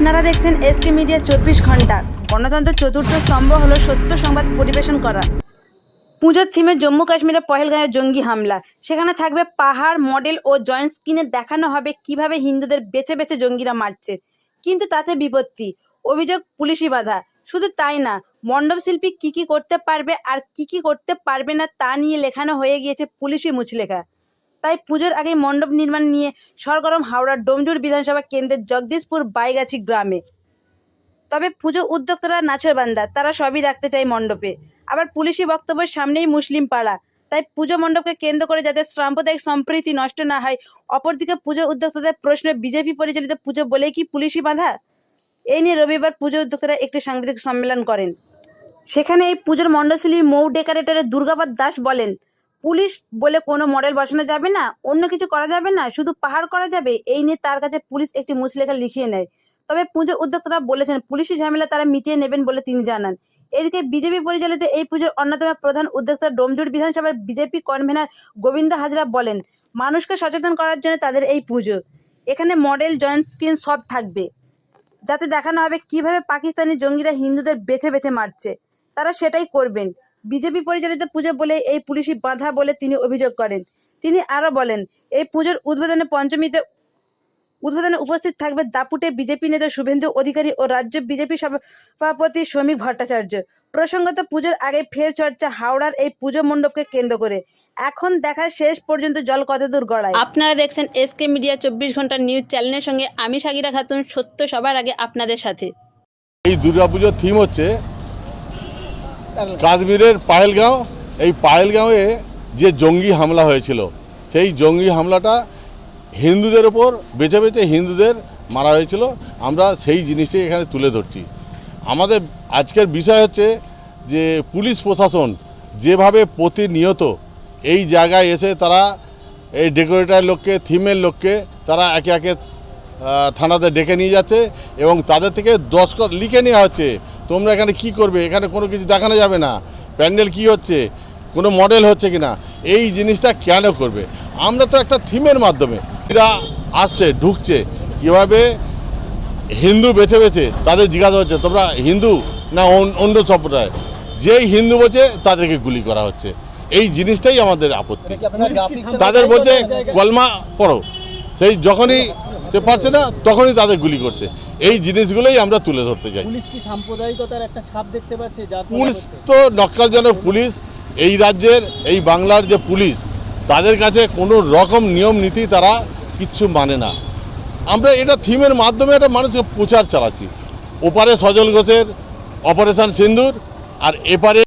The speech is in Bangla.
আপনারা দেখছেন এসকে মিডিয়া 24 ঘন্টা। গণতন্ত্রের চতুর্থ স্তম্ভ হলো সত্য সংবাদ পরিবেশন করা। পুজোর থিমে জম্মু কাশ্মীরের পহেলগাঁয়ে জঙ্গি হামলা। সেখানে থাকবে পাহাড়, মডেল ও জয়েন্ট স্ক্রিনে দেখানো হবে কিভাবে হিন্দুদের বেছে বেছে জঙ্গিরা মারছে। কিন্তু তাতে বিপত্তি, অভিযোগ পুলিশি বাধা। শুধু তাই না, মণ্ডপ শিল্পী কী করতে পারবে আর কী করতে পারবে না তা নিয়ে লেখানো হয়ে গিয়েছে পুলিশি মুচলেখা। তাই পুজোর আগেই মণ্ডপ নির্মাণ নিয়ে সরগরম হাওড়ার ডোমজুড় বিধানসভা কেন্দ্রের জগদীশপুর বাইগাছি গ্রামে। তবে পুজো উদ্যোক্তারা নাছোড়বান্দা, তারা সবই রাখতে চায় মণ্ডপে। আবার পুলিশি বক্তব্যের সামনেই মুসলিম পাড়া, তাই পুজো মণ্ডপকে কেন্দ্র করে যাতে সাম্প্রদায়িক সম্প্রীতি নষ্ট না হয়। অপরদিকে পুজো উদ্যোক্তাদের প্রশ্ন, বিজেপি পরিচালিত পুজো বলেই কি পুলিশি বাধা? এই নিয়ে রবিবার পুজো উদ্যোক্তারা একটি সাংবাদিক সম্মেলন করেন। সেখানে এই পুজোর মণ্ডপশিল্পী মৌ ডেকোরেটরের দুর্গাপদ দাস বলেন, পুলিশ বলে কোনো মডেল বসানো যাবে না, অন্য কিছু করা যাবে না, শুধু পাহাড় করা যাবে। এই নিয়ে তার কাছে পুলিশ একটি মুচলেখা লিখিয়ে নেয়। তবে পুজো উদ্যোক্তারা বলেছেন পুলিশি ঝামেলা তারা মিটিয়ে নেবেন বলে তিনি জানান। এদিকে বিজেপি পরিচালিত এই পুজোর অন্যতম প্রধান উদ্যোক্তা ডোমজুড় বিধানসভার বিজেপি কনভেনার গোবিন্দ হাজরা বলেন, মানুষকে সচেতন করার জন্য তাদের এই পুজো। এখানে মডেল, জয়েন্ট স্ক্রিন সব থাকবে, যাতে দেখানো হবে কিভাবে পাকিস্তানি জঙ্গিরা হিন্দুদের বেছে বেছে মারছে। তারা সেটাই করবেন। বিজেপি পরিচালিত পুজো বলে এই পুলিশি বাধা বলে তিনি অভিযোগ করেন। তিনি আরও বলেন, এই পুজোর উদ্বোধনে উপস্থিত থাকবে দাপুটে বিজেপি নেতা শুভেন্দু অধিকারী ও রাজ্য বিজেপি সভাপতি শ্রমিক ভট্টাচার্য। প্রসঙ্গত, পুজোর আগে ফের চর্চা হাওড়ার এই পুজো মণ্ডপকে কেন্দ্র করে। এখন দেখা শেষ পর্যন্ত জল কতদূর গড়ায়। আপনারা দেখছেন এসকে মিডিয়া 24 ঘন্টা নিউজ চ্যানেলের সঙ্গে আমি সাগিরা খাতুন, সত্য সবার আগে আপনাদের সাথে। এই দুর্গাপুজোর থিম হচ্ছে কাশ্মীরের পাহেলগাঁও। এই পাহেলগাঁওয়ে যে জঙ্গি হামলা হয়েছিল, সেই জঙ্গি হামলাটা হিন্দুদের ওপর বেছে বেছে হিন্দুদের মারা হয়েছিল। আমরা সেই জিনিসটাই এখানে তুলে ধরছি। আমাদের আজকের বিষয় হচ্ছে যে পুলিশ প্রশাসন যেভাবে প্রতিনিয়ত এই জায়গায় এসে তারা এই ডেকোরেটর লোককে, থিমের লোককে তারা একে একে থানাতে ডেকে নিয়ে যাচ্ছে এবং তাদের থেকে দস্তখত লিখে নেওয়া হচ্ছে, তোমরা এখানে কি করবে, এখানে কোনো কিছু দেখানো যাবে না, প্যান্ডেল কি হচ্ছে, কোনো মডেল হচ্ছে কিনা, এই জিনিসটা কেন করবে? আমরা তো একটা থিমের মাধ্যমে এরা আসছে, ঢুকছে, কীভাবে হিন্দু বেছে বেছে তাদের জিজ্ঞাসা হচ্ছে তোমরা হিন্দু না অন্য সম্প্রদায়, যেই হিন্দু বলছে তাদেরকে গুলি করা হচ্ছে। এই জিনিসটাই আমাদের আপত্তি। তাদের বলছে কলমা পড়ো, সেই যখনই সে পারছে না তখনই তাদের গুলি করছে। এই জিনিসগুলোই আমরা তুলে ধরতে চাই। পুলিশ কি সাম্প্রদায়িকতার একটা ছাপ দেখতে পাচ্ছে? পুলিশ তো নক্কালজনক পুলিশ। এই রাজ্যের, এই বাংলার যে পুলিশ, তাদের কাছে কোনো রকম নিয়ম নীতি তারা কিচ্ছু মানে না। আমরা এটা থিমের মাধ্যমে একটা মানুষকে প্রচার চালাচ্ছি। ওপারে সজল ঘোষের অপারেশন সিন্দুর আর এপারে